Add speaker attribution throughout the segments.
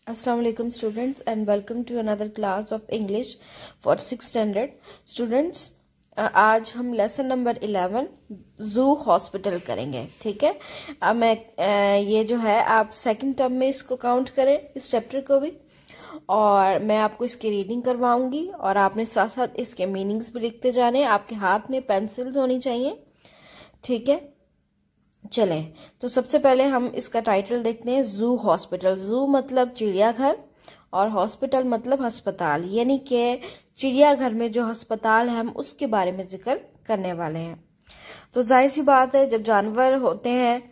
Speaker 1: Assalamu alaikum students and welcome to another class of English for 6th standard students। आज हम lesson number 11 जू hospital करेंगे। ठीक है, अब मैं ये जो है आप सेकंड टर्म में इसको काउंट करें, इस चैप्टर को भी, और मैं आपको इसकी रीडिंग करवाऊंगी और आपने साथ साथ इसके मीनिंग्स भी लिखते जाने। आपके हाथ में पेंसिल्स होनी चाहिए। ठीक है, चलें तो सबसे पहले हम इसका टाइटल देखते हैं, जू हॉस्पिटल। जू मतलब चिड़ियाघर और हॉस्पिटल मतलब अस्पताल, यानी कि चिड़ियाघर में जो अस्पताल है हम उसके बारे में जिक्र करने वाले हैं। तो जाहिर सी बात है, जब जानवर होते हैं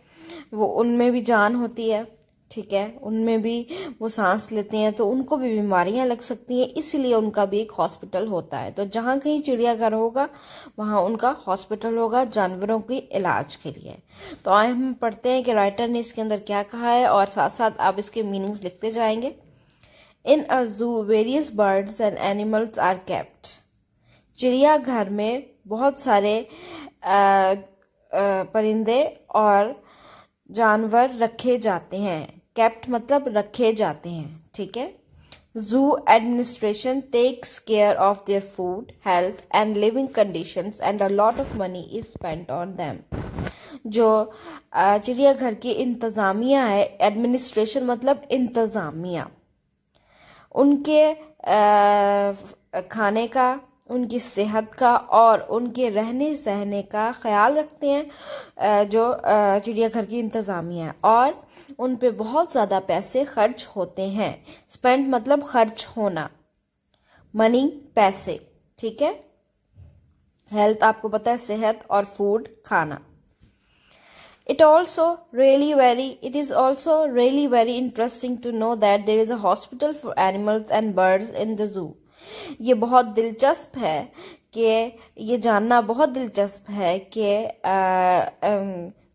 Speaker 1: वो उनमें भी जान होती है। ठीक है, उनमें भी वो सांस लेते हैं तो उनको भी बीमारियां लग सकती हैं, इसलिए उनका भी एक हॉस्पिटल होता है। तो जहां कहीं चिड़ियाघर होगा वहां उनका हॉस्पिटल होगा जानवरों के इलाज के लिए। तो आए हम पढ़ते हैं कि राइटर ने इसके अंदर क्या कहा है और साथ साथ आप इसके मीनिंग्स लिखते जाएंगे। In a zoo various birds and animals are kept. चिड़ियाघर में बहुत सारे परिंदे और जानवर रखे जाते हैं। केप्ट मतलब रखे जाते हैं। ठीक है, zoo administration takes care of their food, health and living conditions and a lot of money is spent on them. जो चिड़ियाघर की इंतजामिया है, एडमिनिस्ट्रेशन मतलब इंतजामिया, उनके खाने का, उनकी सेहत का और उनके रहने सहने का ख्याल रखते हैं जो चिड़ियाघर की इंतजामिया है, और उन पे बहुत ज़्यादा पैसे खर्च होते हैं। स्पेंड मतलब खर्च होना, मनी पैसे। ठीक है, हेल्थ आपको पता है सेहत, और फूड खाना। It is also really very interesting to know that there is a hospital for animals and birds in the zoo. ये बहुत दिलचस्प है कि ये जानना बहुत दिलचस्प है कि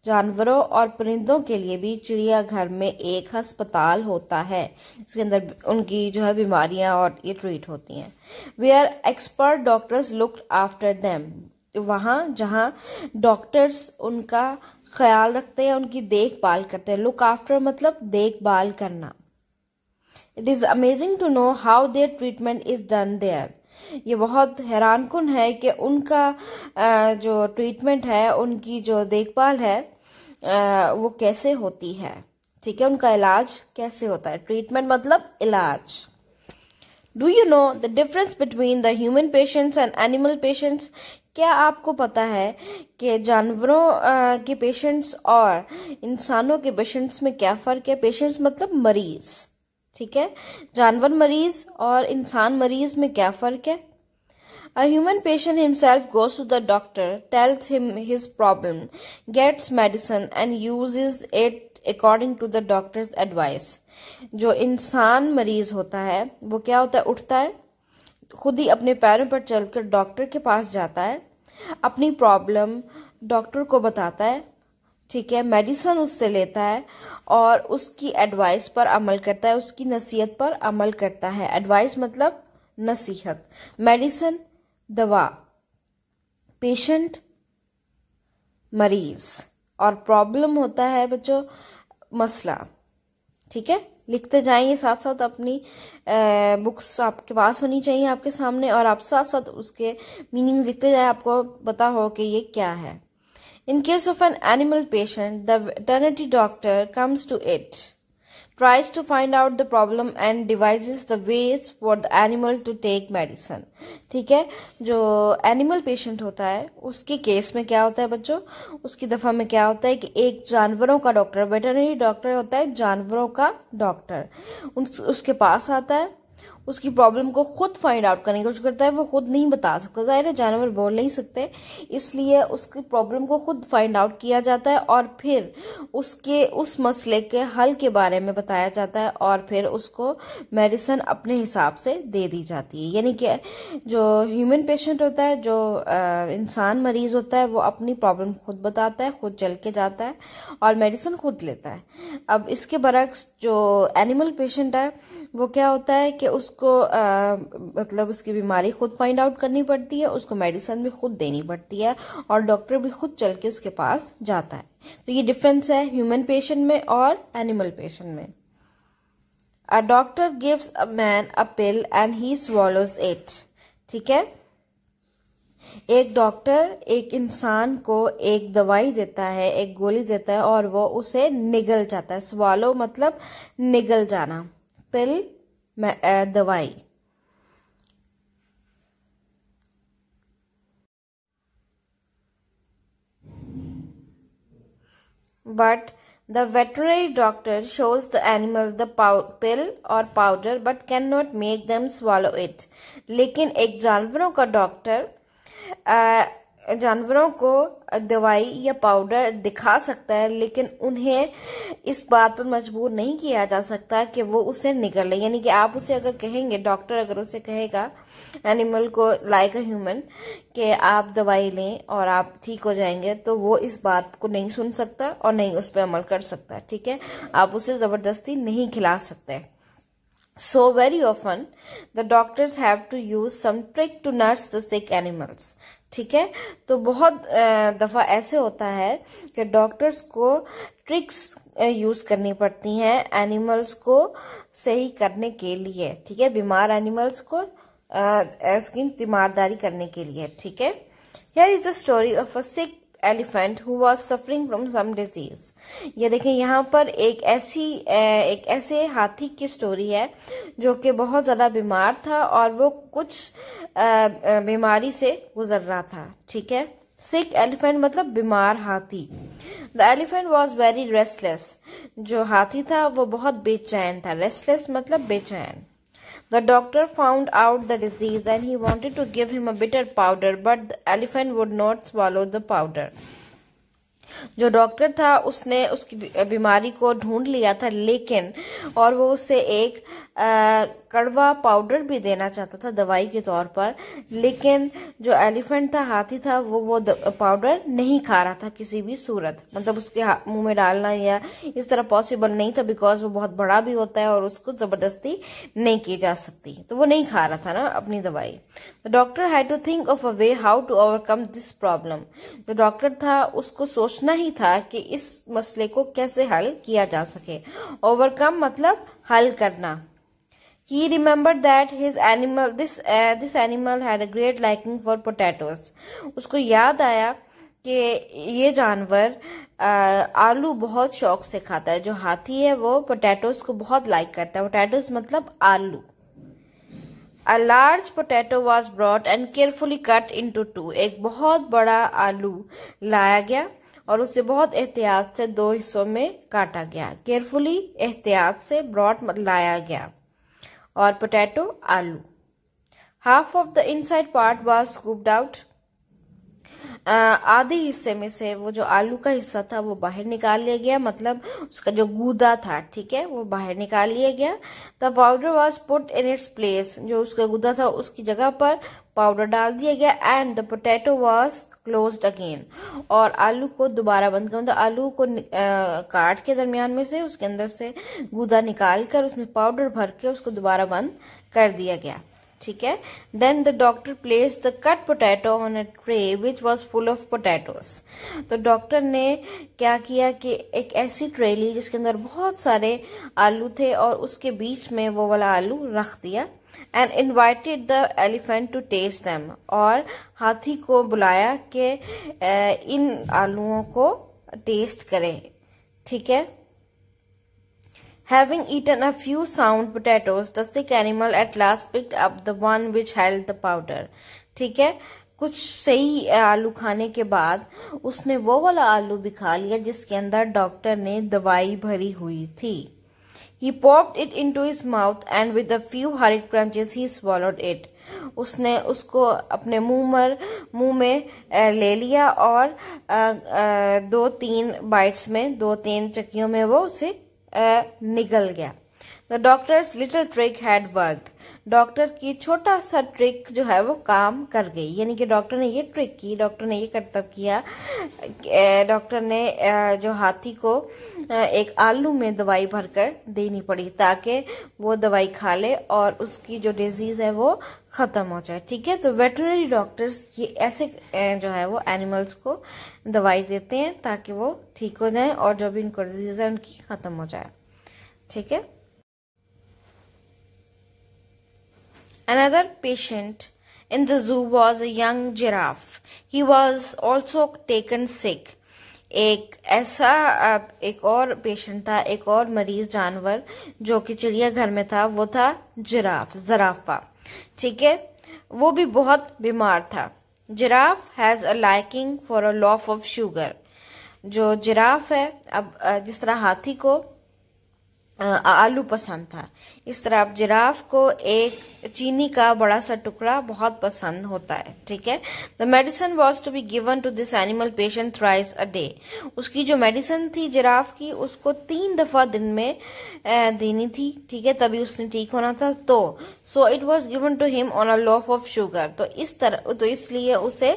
Speaker 1: जानवरों और परिंदों के लिए भी चिड़ियाघर में एक अस्पताल होता है, इसके अंदर उनकी जो है बीमारियां और ये ट्रीट होती हैं। Where expert doctors look after them. वहाँ जहाँ डॉक्टर्स उनका ख्याल रखते हैं, उनकी देखभाल करते हैं। लुक आफ्टर मतलब देखभाल करना। It is amazing to know how their treatment is done there. ये बहुत हैरानकुन है कि उनका जो ट्रीटमेंट है, उनकी जो देखभाल है वो कैसे होती है। ठीक है, उनका इलाज कैसे होता है। ट्रीटमेंट मतलब इलाज। Do you know the difference between the human patients and animal patients. क्या आपको पता है कि जानवरों के पेशेंट्स और इंसानों के पेशेंट्स में क्या फर्क है। पेशेंट्स मतलब मरीज। ठीक है, जानवर मरीज और इंसान मरीज में क्या फर्क है। A human patient himself goes to the doctor, tells him his problem, gets medicine and uses it according to the doctor's advice. जो इंसान मरीज होता है वो क्या होता है, उठता है, खुद ही अपने पैरों पर चलकर डॉक्टर के पास जाता है, अपनी प्रॉब्लम डॉक्टर को बताता है। ठीक है, मेडिसिन उससे लेता है और उसकी एडवाइस पर अमल करता है, उसकी नसीहत पर अमल करता है। एडवाइस मतलब नसीहत, मेडिसिन दवा, पेशेंट मरीज, और प्रॉब्लम होता है बच्चों मसला। ठीक है, लिखते जाइए साथ साथ, अपनी बुक्स आपके पास होनी चाहिए आपके सामने, और आप साथ साथ उसके मीनिंग लिखते जाए, आपको पता हो कि ये क्या है। In case of an animal patient, the veterinary doctor comes to it, tries to find out the problem and devises the ways for the animal to take medicine. ठीक है, जो एनिमल पेशेंट होता है उसके केस में क्या होता है बच्चों, उसकी दफा में क्या होता है कि एक जानवरों का डॉक्टर, वेटरनरी डॉक्टर होता है जानवरों का डॉक्टर, उसके पास आता है, उसकी प्रॉब्लम को खुद फाइंड आउट करने की कोशिश करता है। वो खुद नहीं बता सकता, जाहिर है जानवर बोल नहीं सकते, इसलिए उसकी प्रॉब्लम को खुद फाइंड आउट किया जाता है और फिर उसके उस मसले के हल के बारे में बताया जाता है और फिर उसको मेडिसिन अपने हिसाब से दे दी जाती है। यानी कि जो ह्यूमन पेशेंट होता है, जो इंसान मरीज होता है, वो अपनी प्रॉब्लम खुद बताता है, खुद चल के जाता है और मेडिसिन खुद लेता है। अब इसके बरक्स जो एनिमल पेशेंट है वो क्या होता है कि उसको मतलब उसकी बीमारी खुद फाइंड आउट करनी पड़ती है, उसको मेडिसिन भी खुद देनी पड़ती है और डॉक्टर भी खुद चल के उसके पास जाता है। तो ये डिफरेंस है ह्यूमन पेशेंट में और एनिमल पेशेंट में। A doctor gives a man a pill and he swallows it. ठीक है, एक डॉक्टर एक इंसान को एक दवाई देता है, एक गोली देता है और वो उसे निगल जाता है। swallow मतलब निगल जाना, पिल दवाई। But the veterinary doctor shows the animal the pill or powder but cannot make them swallow it। लेकिन एक जानवरों का डॉक्टर जानवरों को दवाई या पाउडर दिखा सकता है, लेकिन उन्हें इस बात पर मजबूर नहीं किया जा सकता कि वो उसे निगल ले। यानी कि आप उसे अगर कहेंगे, डॉक्टर अगर उसे कहेगा एनिमल को लाइक अ ह्यूमन कि आप दवाई लें और आप ठीक हो जाएंगे, तो वो इस बात को नहीं सुन सकता और नहीं उस पर अमल कर सकता। ठीक है, आप उसे जबरदस्ती नहीं खिला सकते। So very often the doctors have to use some trick to nurse the sick animals। ठीक है, तो बहुत दफा ऐसे होता है कि डॉक्टर्स को ट्रिक्स यूज करनी पड़ती हैं एनिमल्स को सही करने के लिए। ठीक है, बीमार एनिमल्स को उसकी तीमारदारी करने के लिए। ठीक है, here is the story of a sick elephant who was suffering from some disease। ये देखें, यहाँ पर एक ऐसे हाथी की स्टोरी है जो कि बहुत ज्यादा बीमार था और वो कुछ बीमारी से गुजर रहा था। ठीक है, सिक एलिफेंट मतलब बीमार हाथी। The elephant was very restless. जो हाथी था वो बहुत बेचैन था। रेस्टलेस मतलब बेचैन। The doctor found out the disease and he wanted to give him a bitter powder, but the elephant would not swallow the powder। जो डॉक्टर था उसने उसकी बीमारी को ढूंढ लिया था, लेकिन और वो उसे एक कड़वा पाउडर भी देना चाहता था दवाई के तौर पर, लेकिन जो एलिफेंट था, हाथी था, वो पाउडर नहीं खा रहा था किसी भी सूरत। मतलब उसके मुंह में डालना या इस तरह पॉसिबल नहीं था, बिकॉज वो बहुत बड़ा भी होता है और उसको जबरदस्ती नहीं की जा सकती, तो वो नहीं खा रहा था ना अपनी दवाई। The doctor had to think of a way how to overcome this problem. जो डॉक्टर था उसको सोचना ही था कि इस मसले को कैसे हल किया जा सके। ओवरकम मतलब हल करना। He remembered that this animal had a great liking for potatoes। उसको याद आया कि ये जानवर आलू बहुत शौक से खाता है। जो हाथी है वो पोटैटोज को बहुत लाइक करता है। पोटैटोज मतलब आलू। A large potato was brought and carefully cut into two। एक बहुत बड़ा आलू लाया गया और उसे बहुत एहतियात से दो हिस्सों में काटा गया। केयरफुली एहतियात से ब्रॉट लाया गया और पोटैटो आलू। Half of the inside part was scooped out. आधे हिस्से में से वो जो आलू का हिस्सा था वो बाहर निकाल लिया गया, मतलब उसका जो गूदा था, ठीक है, वो बाहर निकाल लिया गया। The powder was put in its place. जो उसका गूदा था उसकी जगह पर पाउडर डाल दिया गया। And the potato was closed again. और आलू को दोबारा बंद कर, मतलब आलू को काट के दरमियान में से उसके अंदर से गूदा निकाल कर उसमें पाउडर भर के उसको दोबारा बंद कर दिया गया। ठीक है, then the doctor place the cut potato on a tray which was full of potatoes. तो डॉक्टर ने क्या किया कि एक ऐसी ट्रे ली जिसके अंदर बहुत सारे आलू थे और उसके बीच में वो वाला आलू रख दिया। And invited the elephant to taste them. और हाथी को बुलाया कि इन आलूओं को टेस्ट करे। ठीक है, Having eaten a few sound potatoes, the sick animal at last picked up the one which held the powder। ठीक है, कुछ सही आलू खाने के बाद उसने वो वाला आलू भी खा लिया जिसके अंदर डॉक्टर ने दवाई भरी हुई थी। He popped it into his mouth and with a few hurried crunches he swallowed it। उसने उसको अपने मुंह में ले लिया और 2-3 बाइट्स में, 2-3 चक्कियों में वो उसे निगल गया। The doctors little trick had worked. Doctor की छोटा सा ट्रिक जो है वो काम कर गई। यानी कि डॉक्टर ने ये ट्रिक की, डॉक्टर ने ये करतब किया, डॉक्टर ने जो हाथी को एक आलू में दवाई भरकर देनी पड़ी ताकि वो दवाई खा ले और उसकी जो डिजीज है वो खत्म हो जाए। ठीक है, तो वेटरनरी डॉक्टर्स ये ऐसे जो है वो एनिमल्स को दवाई देते हैं ताकि वो ठीक हो जाए और जो भी इनको डिजीज है उनकी खत्म हो जाए। ठीक है। Another patient in the zoo was a young giraffe. He was also taken sick. एक और पेशेंट था, एक और मरीज जानवर जो कि चिड़ियाघर में था, वो था जराफा। ठीक है, वो भी बहुत बीमार था। Giraffe has a liking for a loaf of sugar. जो जिराफ है, अब जिस तरह हाथी को आलू पसंद था, इस तरह अब जिराफ को एक चीनी का बड़ा सा टुकड़ा बहुत पसंद होता है। ठीक है, the medicine was to be given to this animal patient thrice a day. उसकी जो मेडिसिन थी जिराफ की, उसको 3 दफा दिन में देनी थी। ठीक है, तभी उसने ठीक होना था। तो so it was given to him on a loaf of sugar. तो इस तरह, तो इसलिए उसे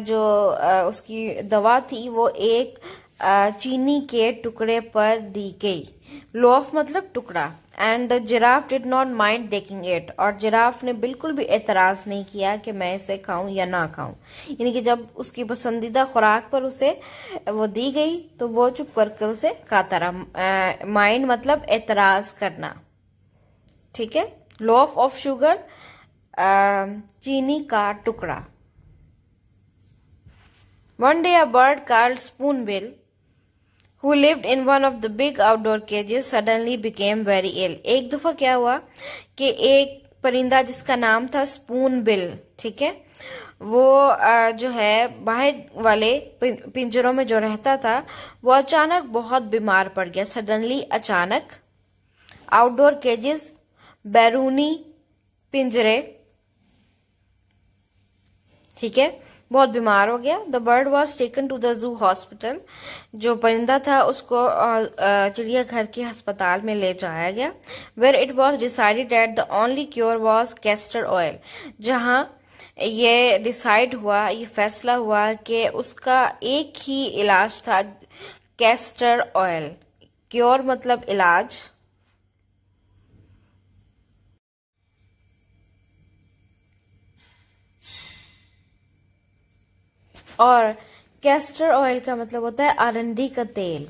Speaker 1: जो उसकी दवा थी वो एक चीनी के टुकड़े पर दी गई। लोफ मतलब टुकड़ा। And the giraffe did not mind taking it. और जिराफ ने बिल्कुल भी एतराज नहीं किया कि मैं इसे खाऊं या ना खाऊं। यानी कि जब उसकी पसंदीदा खुराक पर उसे वो दी गई तो वो चुप कर उसे खाता रहा। माइंड मतलब एतराज करना। ठीक है, लोफ ऑफ शुगर, चीनी का टुकड़ा। One day a bird called Spoonbill, who lived in one of the big outdoor cages, suddenly became very ill. एक दफा क्या हुआ कि एक परिंदा जिसका नाम था स्पूनबिल, ठीक है, वो जो है बाहर वाले पिंजरों में जो रहता था, वो अचानक बहुत बीमार पड़ गया। सडनली, अचानक। आउटडोर केजेस, बैरूनी पिंजरे। ठीक है, बहुत बीमार हो गया। The bird was taken to the zoo hospital. जो परिंदा था उसको चिड़ियाघर के अस्पताल में ले जाया गया। Where it was decided that the only cure was castor oil. जहां ये डिसाइड हुआ, ये फैसला हुआ कि उसका एक ही इलाज था, कैस्टर ऑयल। क्योर मतलब इलाज। और कैस्टर ऑयल का मतलब होता है अरंडी का तेल।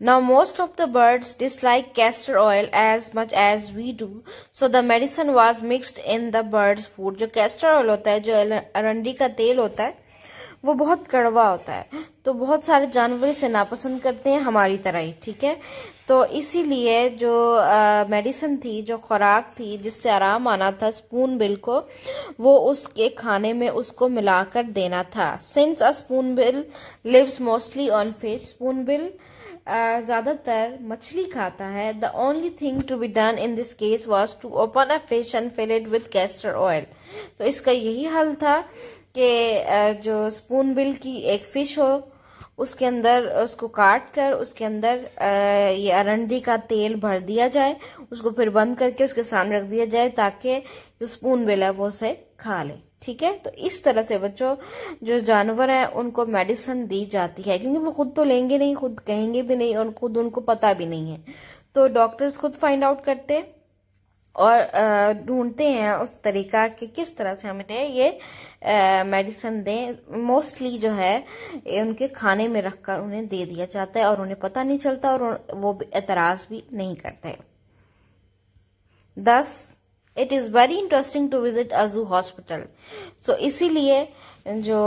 Speaker 1: Now most of the birds dislike castor oil as much as we do, so the medicine was mixed in the birds' food. जो कैस्टर ऑयल होता है, जो अरंडी का तेल होता है, वो बहुत कड़वा होता है, तो बहुत सारे जानवर इसे नापसंद करते हैं, हमारी तरह ही। ठीक है, तो इसीलिए जो मेडिसिन थी, जो खुराक थी जिससे आराम आना था स्पून बिल को, वो उसके खाने में उसको मिलाकर देना था। Since a spoon bill lives mostly on fish, spoon bill ज्यादातर मछली खाता है। The only thing to be done in this case was to open a fish and fill it with castor oil. तो इसका यही हल था कि जो स्पून बिल की एक फिश हो, उसके अंदर उसको काट कर उसके अंदर ये अरंडी का तेल भर दिया जाए, उसको फिर बंद करके उसके सामने रख दिया जाए ताकि जो स्पून बिल है वो उसे खा ले। ठीक है, तो इस तरह से बच्चों जो जानवर हैं उनको मेडिसिन दी जाती है, क्योंकि वो खुद तो लेंगे नहीं, खुद कहेंगे भी नहीं और खुद उनको पता भी नहीं है। तो डॉक्टर्स खुद फाइंड आउट करते हैं और ढूंढते हैं उस तरीका कि किस तरह से हमें ये मेडिसिन दें। मोस्टली जो है उनके खाने में रखकर उन्हें दे दिया जाता है और उन्हें पता नहीं चलता और वो एतराज भी नहीं करते। Thus, it is very interesting to visit a zoo hospital. So इसीलिए जो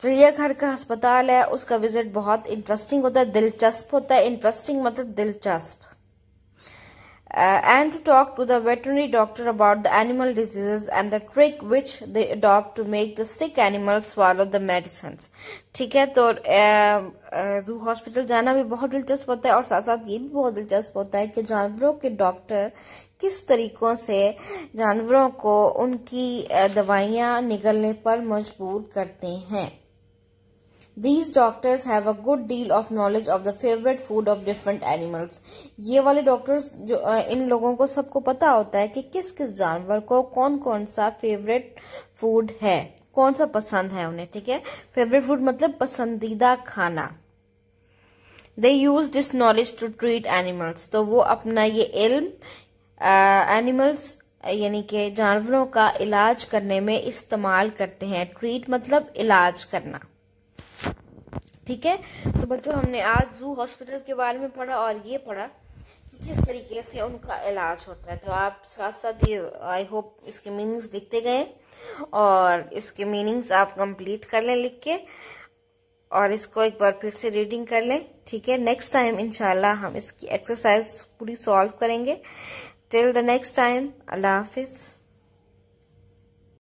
Speaker 1: चिड़ियाघर का अस्पताल है उसका विजिट बहुत इंटरेस्टिंग होता है, दिलचस्प होता है। इंटरेस्टिंग मतलब दिलचस्प। And to talk to the veterinary doctor about the animal diseases and the trick which they adopt to make the sick animals swallow the medicines. ठीक है, तो जू हॉस्पिटल जाना भी बहुत दिलचस्प होता है और साथ साथ ये भी बहुत दिलचस्प होता है कि जानवरों के डॉक्टर किस तरीकों से जानवरों को उनकी दवाइयां निगलने पर मजबूर करते हैं। These doctors have a good deal of knowledge of the favorite food of different animals. ये वाले डॉक्टर्स जो इन लोगों को सबको पता होता है कि किस किस जानवर को कौन कौन सा फेवरेट फूड है, कौन सा पसंद है उन्हें। ठीक है, फेवरेट फूड मतलब पसंदीदा खाना। They use this knowledge to treat animals. तो वो अपना ये इल्म एनिमल्स यानी कि जानवरों का इलाज करने में इस्तेमाल करते हैं। ट्रीट मतलब इलाज करना। ठीक है, तो बच्चों हमने आज जू हॉस्पिटल के बारे में पढ़ा और ये पढ़ा किस तरीके से उनका इलाज होता है। तो आप साथ साथ ये आई होप इसके मीनिंग्स लिखते गए और इसके मीनिंग्स आप कंप्लीट कर लें लिख के, और इसको एक बार फिर से रीडिंग कर लें। ठीक है, नेक्स्ट टाइम इंशाल्लाह हम इसकी एक्सरसाइज पूरी सॉल्व करेंगे। Till the next time, Allah Hafiz.